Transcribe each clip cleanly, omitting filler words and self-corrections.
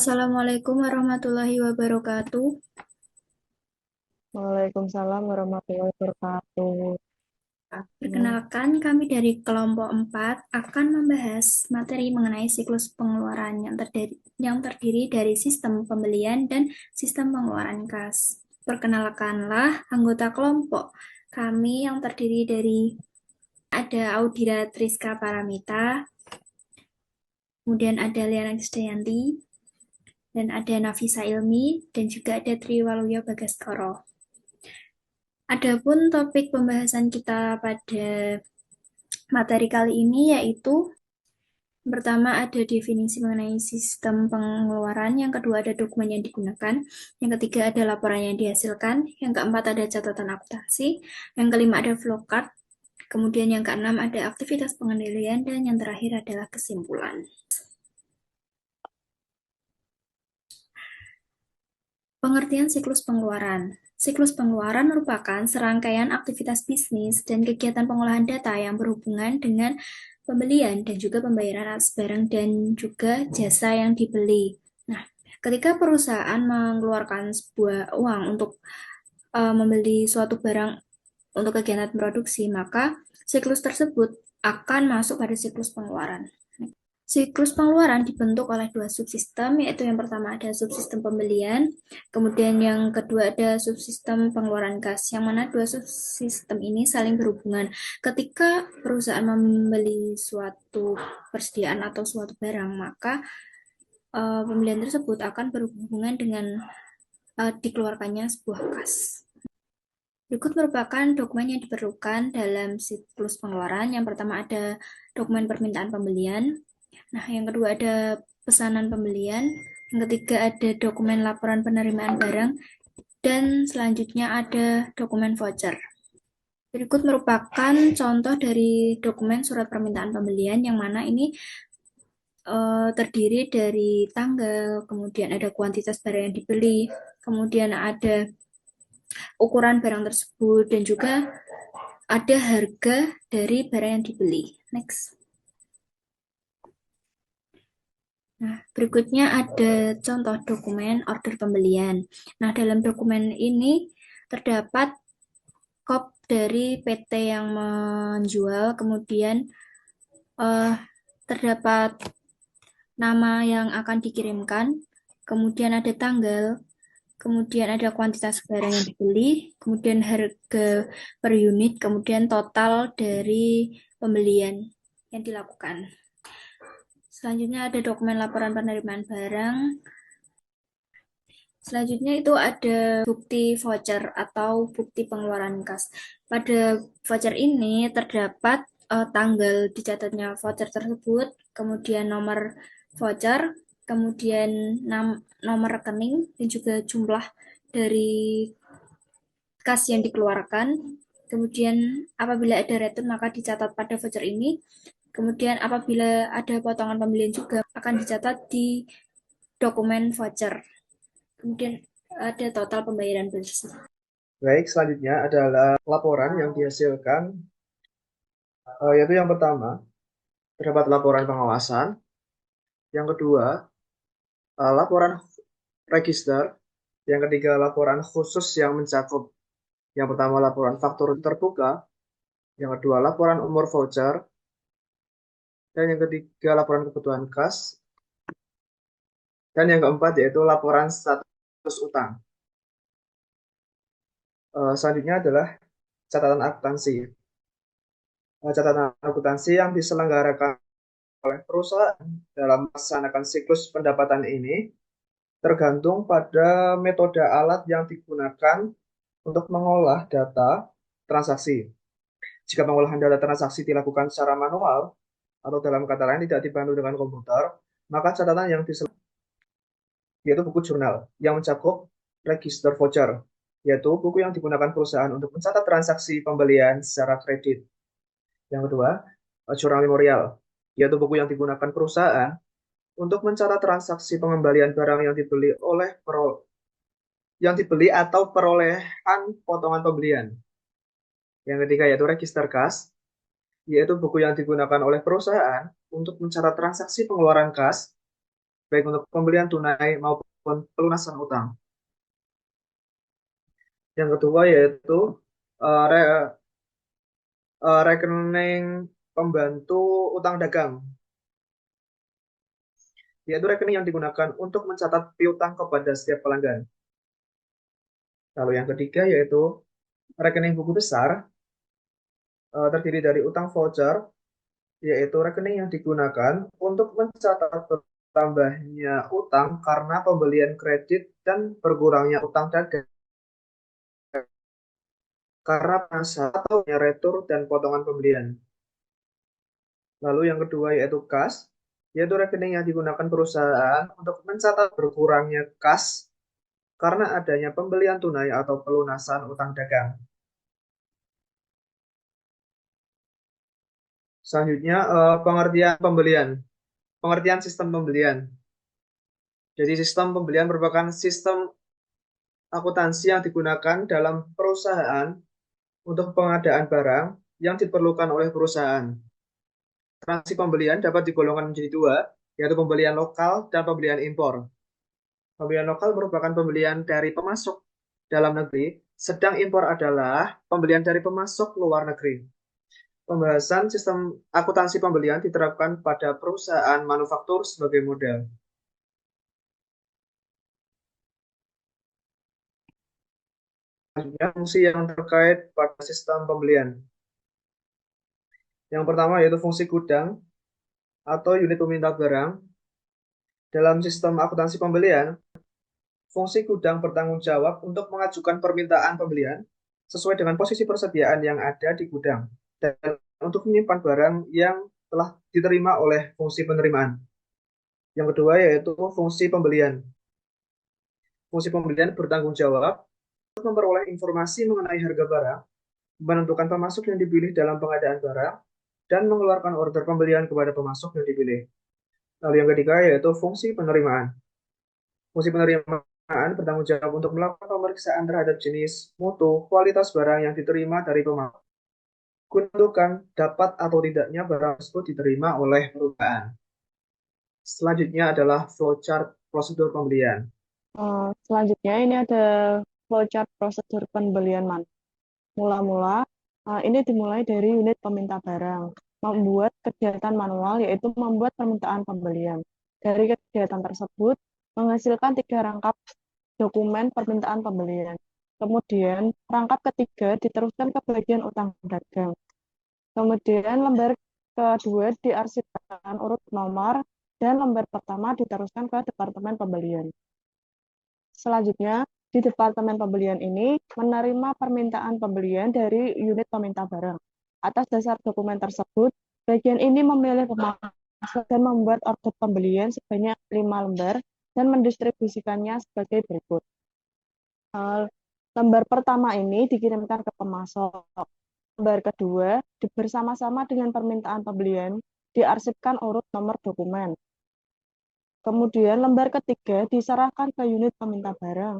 Assalamualaikum warahmatullahi wabarakatuh. Waalaikumsalam warahmatullahi wabarakatuh. Hmm, Perkenalkan, kami dari kelompok 4 akan membahas materi mengenai siklus pengeluaran yang terdiri dari sistem pembelian dan sistem pengeluaran kas. Perkenalkanlah anggota kelompok kami yang terdiri dari ada Audira Triska Paramita, kemudian ada Liana Krisdayanti, dan ada Nafisa Ilmi, dan juga ada Triwaluyo Bagaskoro. Adapun topik pembahasan kita pada materi kali ini yaitu yang pertama ada definisi mengenai sistem pengeluaran, yang kedua ada dokumen yang digunakan, yang ketiga ada laporan yang dihasilkan, yang keempat ada catatan akuntansi, yang kelima ada flowchart, kemudian yang keenam ada aktivitas pengendalian, dan yang terakhir adalah kesimpulan. Pengertian siklus pengeluaran. Siklus pengeluaran merupakan serangkaian aktivitas bisnis dan kegiatan pengolahan data yang berhubungan dengan pembelian dan juga pembayaran atas barang dan juga jasa yang dibeli. Nah, ketika perusahaan mengeluarkan sebuah uang untuk membeli suatu barang untuk kegiatan produksi, maka siklus tersebut akan masuk pada siklus pengeluaran. Siklus pengeluaran dibentuk oleh dua subsistem, yaitu yang pertama ada subsistem pembelian, kemudian yang kedua ada subsistem pengeluaran kas, yang mana dua subsistem ini saling berhubungan. Ketika perusahaan membeli suatu persediaan atau suatu barang, maka pembelian tersebut akan berhubungan dengan dikeluarkannya sebuah kas. Berikut merupakan dokumen yang diperlukan dalam siklus pengeluaran. Yang pertama ada dokumen permintaan pembelian. Nah, yang kedua ada pesanan pembelian. Yang ketiga ada dokumen laporan penerimaan barang. Dan selanjutnya ada dokumen voucher. Berikut merupakan contoh dari dokumen surat permintaan pembelian yang mana ini terdiri dari tanggal, kemudian ada kuantitas barang yang dibeli, kemudian ada ukuran barang tersebut, dan juga ada harga dari barang yang dibeli. Next. Nah, berikutnya ada contoh dokumen order pembelian. Nah, dalam dokumen ini terdapat kop dari PT yang menjual, kemudian eh, terdapat nama yang akan dikirimkan, kemudian ada tanggal, kemudian ada kuantitas barang yang dibeli, kemudian harga per unit, kemudian total dari pembelian yang dilakukan. Selanjutnya ada dokumen laporan penerimaan barang. Selanjutnya itu ada bukti voucher atau bukti pengeluaran kas. Pada voucher ini terdapat tanggal dicatatnya voucher tersebut, kemudian nomor voucher, kemudian nomor rekening, dan juga jumlah dari kas yang dikeluarkan. Kemudian apabila ada return maka dicatat pada voucher ini. Kemudian apabila ada potongan pembelian juga akan dicatat di dokumen voucher. Kemudian ada total pembayaran bersih. Baik, selanjutnya adalah laporan yang dihasilkan, yaitu yang pertama, terdapat laporan pengawasan, yang kedua, laporan register, yang ketiga, laporan khusus yang mencakup, yang pertama, laporan faktur terbuka, yang kedua, laporan umur voucher, dan yang ketiga, laporan kebutuhan kas, dan yang keempat, yaitu laporan status utang. Selanjutnya adalah catatan akuntansi. Catatan akuntansi yang diselenggarakan oleh perusahaan dalam melaksanakan siklus pendapatan ini tergantung pada metode alat yang digunakan untuk mengolah data transaksi. Jika pengolahan data transaksi dilakukan secara manual atau dalam kata lain tidak dibantu dengan komputer, maka catatan yang diselenggarakan yaitu buku jurnal yang mencakup register voucher, yaitu buku yang digunakan perusahaan untuk mencatat transaksi pembelian secara kredit. Yang kedua, jurnal memorial, yaitu buku yang digunakan perusahaan untuk mencatat transaksi pengembalian barang yang dibeli atau perolehan potongan pembelian. Yang ketiga yaitu register kas, yaitu buku yang digunakan oleh perusahaan untuk mencatat transaksi pengeluaran kas baik untuk pembelian tunai maupun pelunasan utang. Yang kedua yaitu uh, re- rekening pembantu utang dagang, yaitu rekening yang digunakan untuk mencatat piutang kepada setiap pelanggan. Lalu yang ketiga yaitu rekening buku besar, terdiri dari utang voucher, yaitu rekening yang digunakan untuk mencatat bertambahnya utang karena pembelian kredit dan berkurangnya utang dagang karena masa atau retur dan potongan pembelian. Lalu yang kedua yaitu kas, yaitu rekening yang digunakan perusahaan untuk mencatat berkurangnya kas karena adanya pembelian tunai atau pelunasan utang dagang. Selanjutnya, pengertian pembelian. Pengertian sistem pembelian. Jadi sistem pembelian merupakan sistem akuntansi yang digunakan dalam perusahaan untuk pengadaan barang yang diperlukan oleh perusahaan. Transaksi pembelian dapat digolongkan menjadi dua, yaitu pembelian lokal dan pembelian impor. Pembelian lokal merupakan pembelian dari pemasok dalam negeri, sedang impor adalah pembelian dari pemasok luar negeri. Pembahasan sistem akuntansi pembelian diterapkan pada perusahaan manufaktur sebagai model. Selanjutnya, fungsi yang terkait pada sistem pembelian. Yang pertama yaitu fungsi gudang atau unit peminta barang. Dalam sistem akuntansi pembelian, fungsi gudang bertanggung jawab untuk mengajukan permintaan pembelian sesuai dengan posisi persediaan yang ada di gudang dan untuk menyimpan barang yang telah diterima oleh fungsi penerimaan. Yang kedua yaitu fungsi pembelian. Fungsi pembelian bertanggung jawab untuk memperoleh informasi mengenai harga barang, menentukan pemasok yang dipilih dalam pengadaan barang, dan mengeluarkan order pembelian kepada pemasok yang dipilih. Lalu yang ketiga yaitu fungsi penerimaan. Fungsi penerimaan bertanggung jawab untuk melakukan pemeriksaan terhadap jenis, mutu, kualitas barang yang diterima dari pemasok. Menentukan dapat atau tidaknya barang tersebut diterima oleh perusahaan. Selanjutnya adalah flowchart prosedur pembelian. Selanjutnya ini ada flowchart prosedur pembelian Mula-mula, ini dimulai dari unit peminta barang, membuat kegiatan manual yaitu membuat permintaan pembelian. Dari kegiatan tersebut, menghasilkan 3 rangkap dokumen permintaan pembelian. Kemudian, rangkap ketiga diteruskan ke bagian utang dagang. Kemudian, lembar kedua diarsipkan urut nomor, dan lembar pertama diteruskan ke departemen pembelian. Selanjutnya, di departemen pembelian ini menerima permintaan pembelian dari unit peminta barang. Atas dasar dokumen tersebut, bagian ini memilih pemasok dan membuat order pembelian sebanyak 5 lembar dan mendistribusikannya sebagai berikut. Lembar pertama ini dikirimkan ke pemasok. Lembar kedua bersama-sama dengan permintaan pembelian diarsipkan urut nomor dokumen. Kemudian lembar ketiga diserahkan ke unit peminta barang.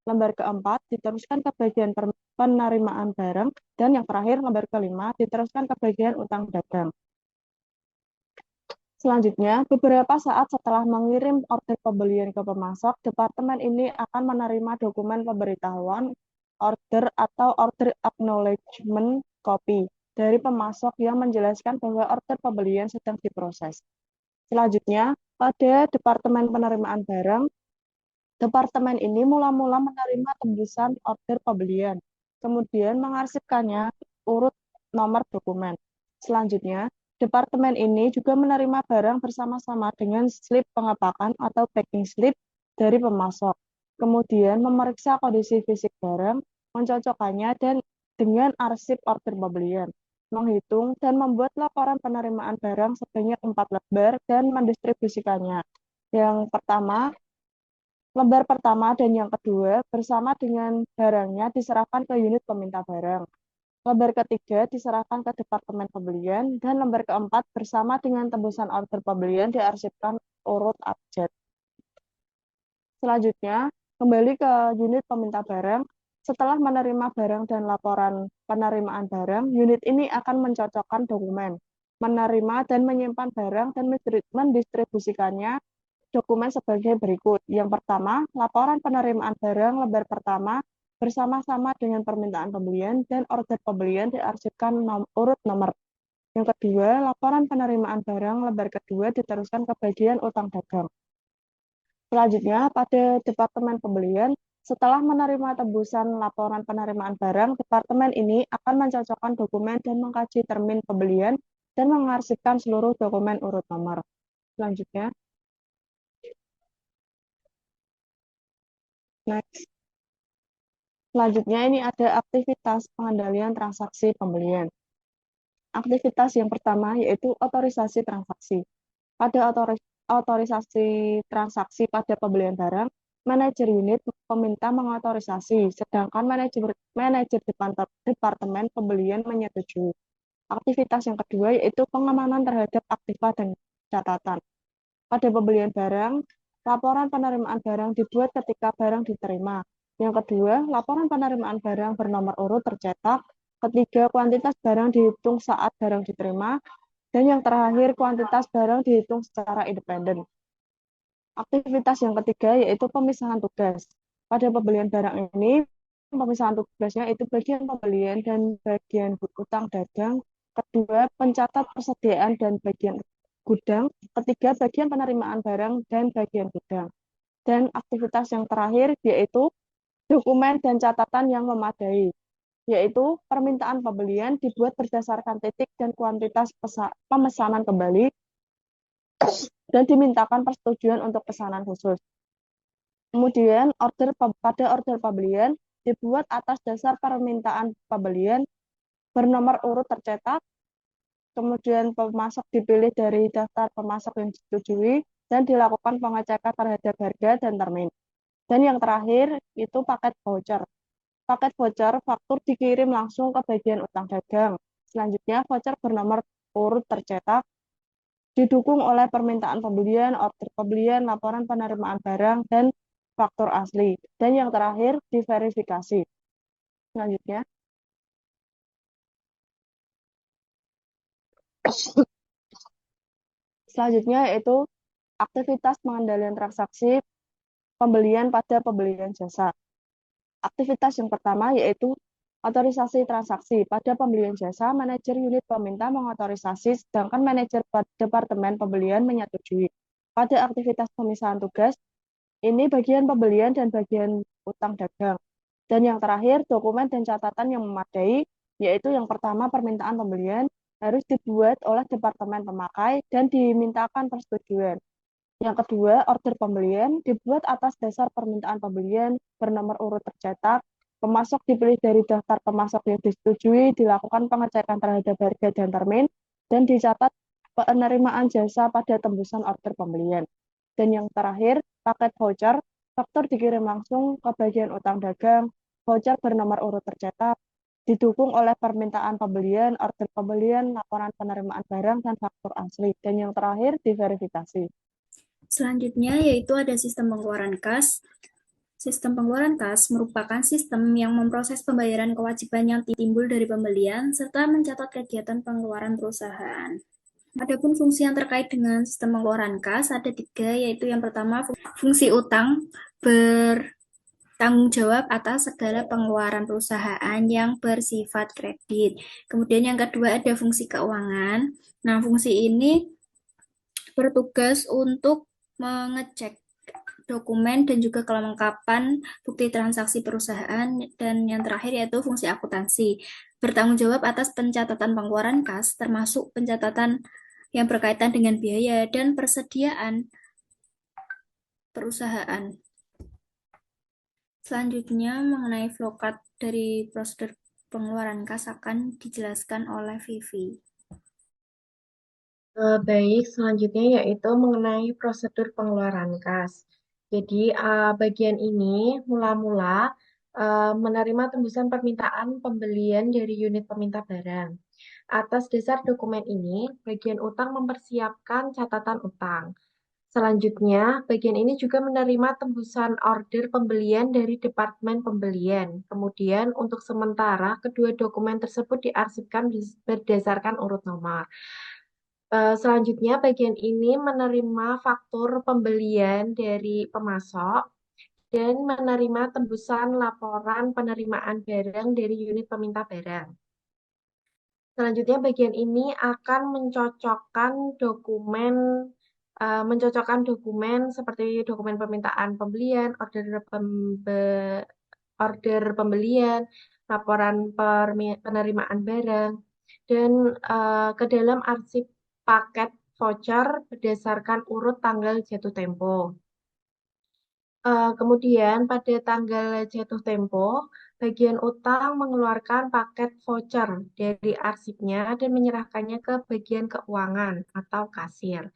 Lembar keempat diteruskan ke bagian penerimaan barang. Dan yang terakhir, lembar kelima diteruskan ke bagian utang dagang. Selanjutnya, beberapa saat setelah mengirim order pembelian ke pemasok, departemen ini akan menerima dokumen pemberitahuan order atau order acknowledgement copy dari pemasok yang menjelaskan bahwa order pembelian sedang diproses. Selanjutnya, pada Departemen Penerimaan Barang, departemen ini mula-mula menerima tembusan order pembelian, kemudian mengarsipkannya urut nomor dokumen. Selanjutnya, departemen ini juga menerima barang bersama-sama dengan slip pengepakan atau packing slip dari pemasok, kemudian memeriksa kondisi fisik barang, mencocokkannya dan dengan arsip order pembelian, menghitung dan membuat laporan penerimaan barang sebanyak 4 lembar dan mendistribusikannya. Yang pertama, lembar pertama dan yang kedua bersama dengan barangnya diserahkan ke unit peminta barang. Lembar ketiga diserahkan ke departemen pembelian dan lembar keempat bersama dengan tembusan order pembelian diarsipkan urut abjad. Selanjutnya, kembali ke unit peminta barang. Setelah menerima barang dan laporan penerimaan barang, unit ini akan mencocokkan dokumen, menerima dan menyimpan barang dan mendistribusikannya dokumen sebagai berikut. Yang pertama, laporan penerimaan barang lembar pertama bersama-sama dengan permintaan pembelian dan order pembelian diarsipkan urut nomor. Yang kedua, laporan penerimaan barang lembar kedua diteruskan ke bagian utang dagang. Selanjutnya, pada Departemen Pembelian, setelah menerima tembusan laporan penerimaan barang, Departemen ini akan mencocokkan dokumen dan mengkaji termin pembelian dan mengarsipkan seluruh dokumen urut nomor. Selanjutnya, next. Selanjutnya ini ada aktivitas pengendalian transaksi pembelian. Aktivitas yang pertama yaitu otorisasi transaksi. Pada otorisasi transaksi pada pembelian barang, manajer unit meminta mengotorisasi, sedangkan manajer departemen pembelian menyetujui. Aktivitas yang kedua yaitu pengamanan terhadap aktiva dan catatan. Pada pembelian barang, laporan penerimaan barang dibuat ketika barang diterima. Yang kedua, laporan penerimaan barang bernomor urut tercetak. Ketiga, kuantitas barang dihitung saat barang diterima. Dan yang terakhir, kuantitas barang dihitung secara independen. Aktivitas yang ketiga yaitu pemisahan tugas. Pada pembelian barang ini, pemisahan tugasnya itu bagian pembelian dan bagian utang dagang. Kedua, pencatat persediaan dan bagian gudang. Ketiga, bagian penerimaan barang dan bagian gudang. Dan aktivitas yang terakhir yaitu dokumen dan catatan yang memadai, yaitu permintaan pembelian dibuat berdasarkan titik dan kuantitas pemesanan kembali dan dimintakan persetujuan untuk pesanan khusus. Kemudian pada order pembelian dibuat atas dasar permintaan pembelian bernomor urut tercetak, kemudian pemasok dipilih dari daftar pemasok yang disetujui dan dilakukan pengecekan terhadap harga dan termin. Dan yang terakhir itu paket voucher. Paket voucher faktur dikirim langsung ke bagian utang dagang. Selanjutnya voucher bernomor urut tercetak didukung oleh permintaan pembelian, order pembelian, laporan penerimaan barang, dan faktur asli. Dan yang terakhir, diverifikasi. Selanjutnya, yaitu aktivitas pengendalian transaksi pembelian pada pembelian jasa. Aktivitas yang pertama yaitu otorisasi transaksi. Pada pembelian jasa, manajer unit meminta mengotorisasi, sedangkan manajer departemen pembelian menyetujui. Pada aktivitas pemisahan tugas, ini bagian pembelian dan bagian utang dagang. Dan yang terakhir, dokumen dan catatan yang memadai, yaitu yang pertama permintaan pembelian harus dibuat oleh departemen pemakai dan dimintakan persetujuan. Yang kedua, order pembelian dibuat atas dasar permintaan pembelian bernomor urut tercetak, pemasok dipilih dari daftar pemasok yang disetujui, dilakukan pengecekan terhadap harga dan termin, dan dicatat penerimaan jasa pada tembusan order pembelian. Dan yang terakhir, paket voucher, faktur dikirim langsung ke bagian utang dagang, voucher bernomor urut tercetak, didukung oleh permintaan pembelian, order pembelian, laporan penerimaan barang, dan faktur asli. Dan yang terakhir, diverifikasi. Selanjutnya yaitu ada sistem pengeluaran kas. Sistem pengeluaran kas merupakan sistem yang memproses pembayaran kewajiban yang timbul dari pembelian serta mencatat kegiatan pengeluaran perusahaan. Adapun fungsi yang terkait dengan sistem pengeluaran kas ada 3, yaitu yang pertama fungsi utang bertanggung jawab atas segala pengeluaran perusahaan yang bersifat kredit. Kemudian yang kedua ada fungsi keuangan. Nah, fungsi ini bertugas untuk mengecek dokumen dan juga kelengkapan bukti transaksi perusahaan. Dan yang terakhir yaitu fungsi akuntansi, bertanggung jawab atas pencatatan pengeluaran kas, termasuk pencatatan yang berkaitan dengan biaya dan persediaan perusahaan. Selanjutnya mengenai flowchart dari prosedur pengeluaran kas akan dijelaskan oleh Vivi. Baik, selanjutnya yaitu mengenai prosedur pengeluaran kas. Jadi, bagian ini mula-mula menerima tembusan permintaan pembelian dari unit peminta barang. Atas dasar dokumen ini, bagian utang mempersiapkan catatan utang. Selanjutnya, bagian ini juga menerima tembusan order pembelian dari Departemen Pembelian. Kemudian, untuk sementara, kedua dokumen tersebut diarsipkan berdasarkan urut nomor. Selanjutnya, bagian ini menerima faktur pembelian dari pemasok dan menerima tembusan laporan penerimaan barang dari unit peminta barang. Selanjutnya, bagian ini akan mencocokkan dokumen seperti dokumen permintaan pembelian, order pembelian, laporan penerimaan barang, dan ke dalam arsip paket voucher berdasarkan urut tanggal jatuh tempo. Kemudian pada tanggal jatuh tempo, bagian utang mengeluarkan paket voucher dari arsipnya dan menyerahkannya ke bagian keuangan atau kasir.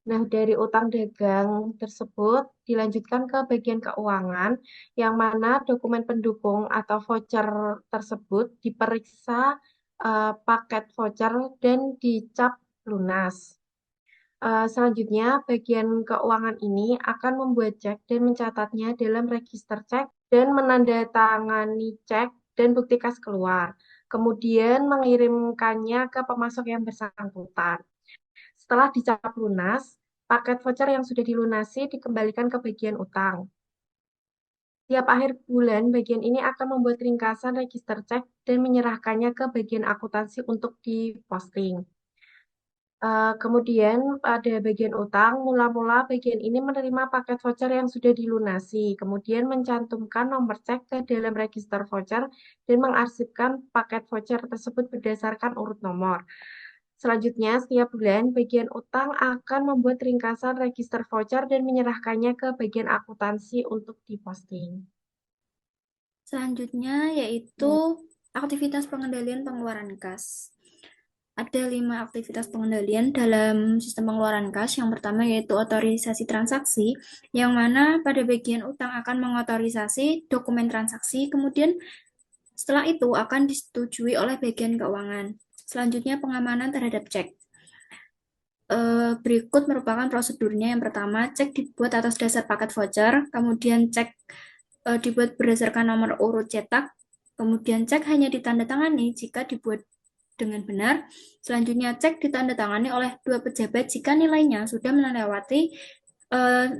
Nah, dari utang dagang tersebut dilanjutkan ke bagian keuangan, yang mana dokumen pendukung atau voucher tersebut diperiksa paket voucher dan dicap lunas. Selanjutnya, bagian keuangan ini akan membuat cek dan mencatatnya dalam register cek dan menandatangani cek dan bukti kas keluar. Kemudian mengirimkannya ke pemasok yang bersangkutan. Setelah dicap lunas, paket voucher yang sudah dilunasi dikembalikan ke bagian utang. Tiap akhir bulan, bagian ini akan membuat ringkasan register cek dan menyerahkannya ke bagian akuntansi untuk diposting. Kemudian pada bagian utang, mula-mula bagian ini menerima paket voucher yang sudah dilunasi, kemudian mencantumkan nomor cek ke dalam register voucher dan mengarsipkan paket voucher tersebut berdasarkan urut nomor. Selanjutnya, setiap bulan, bagian utang akan membuat ringkasan register voucher dan menyerahkannya ke bagian akuntansi untuk diposting. Selanjutnya yaitu aktivitas pengendalian pengeluaran kas. Ada 5 aktivitas pengendalian dalam sistem pengeluaran kas. Yang pertama yaitu otorisasi transaksi, yang mana pada bagian utang akan mengotorisasi dokumen transaksi, kemudian setelah itu akan disetujui oleh bagian keuangan. Selanjutnya pengamanan terhadap cek. Berikut merupakan prosedurnya. Yang pertama, cek dibuat atas dasar paket voucher, kemudian cek dibuat berdasarkan nomor urut cetak, kemudian cek hanya ditandatangani jika dibuat dengan benar. Selanjutnya, cek ditandatangani oleh 2 pejabat jika nilainya sudah melewati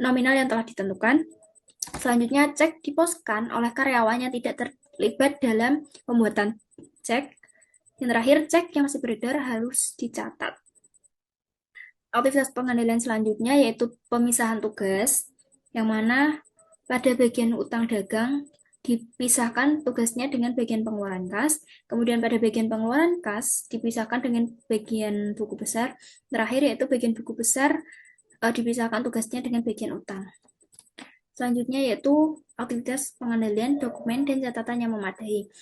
nominal yang telah ditentukan. Selanjutnya, cek diposkan oleh karyawan yang tidak terlibat dalam pembuatan cek. Yang terakhir, cek yang masih beredar harus dicatat. Aktivitas pengendalian selanjutnya yaitu pemisahan tugas, yang mana pada bagian utang dagang dipisahkan tugasnya dengan bagian pengeluaran kas, kemudian pada bagian pengeluaran kas dipisahkan dengan bagian buku besar, terakhir yaitu bagian buku besar dipisahkan tugasnya dengan bagian utang. Selanjutnya yaitu aktivitas pengendalian dokumen dan catatan yang memadai.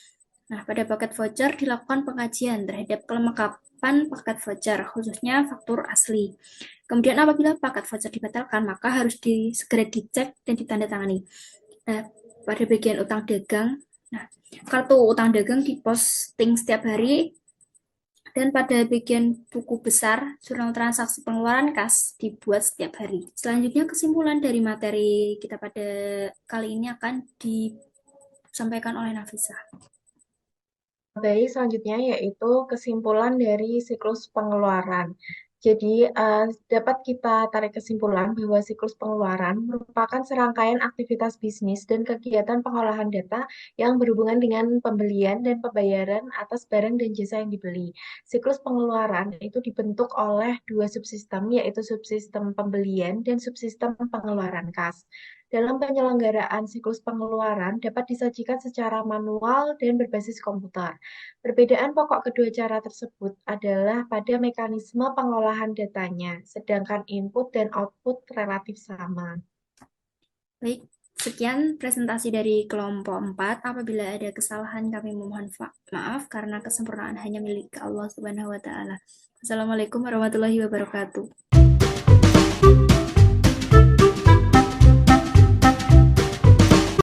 Nah, pada paket voucher dilakukan pengkajian terhadap kelengkapan paket voucher, khususnya faktur asli. Kemudian apabila paket voucher dibatalkan, maka harus segera dicek dan ditandatangani. Nah, pada bagian utang dagang, kartu utang dagang diposting setiap hari, dan pada bagian buku besar, jurnal transaksi pengeluaran kas dibuat setiap hari. Selanjutnya kesimpulan dari materi kita pada kali ini akan disampaikan oleh Nafisa. Baik, selanjutnya yaitu kesimpulan dari siklus pengeluaran. Jadi, dapat kita tarik kesimpulan bahwa siklus pengeluaran merupakan serangkaian aktivitas bisnis dan kegiatan pengolahan data yang berhubungan dengan pembelian dan pembayaran atas barang dan jasa yang dibeli. Siklus pengeluaran itu dibentuk oleh 2 subsistem, yaitu subsistem pembelian dan subsistem pengeluaran kas. Dalam penyelenggaraan siklus pengeluaran dapat disajikan secara manual dan berbasis komputer. Perbedaan pokok kedua cara tersebut adalah pada mekanisme pengolahan datanya, sedangkan input dan output relatif sama. Baik, sekian presentasi dari kelompok 4. Apabila ada kesalahan kami memohon maaf karena kesempurnaan hanya milik Allah Subhanahu wa taala. Assalamualaikum warahmatullahi wabarakatuh.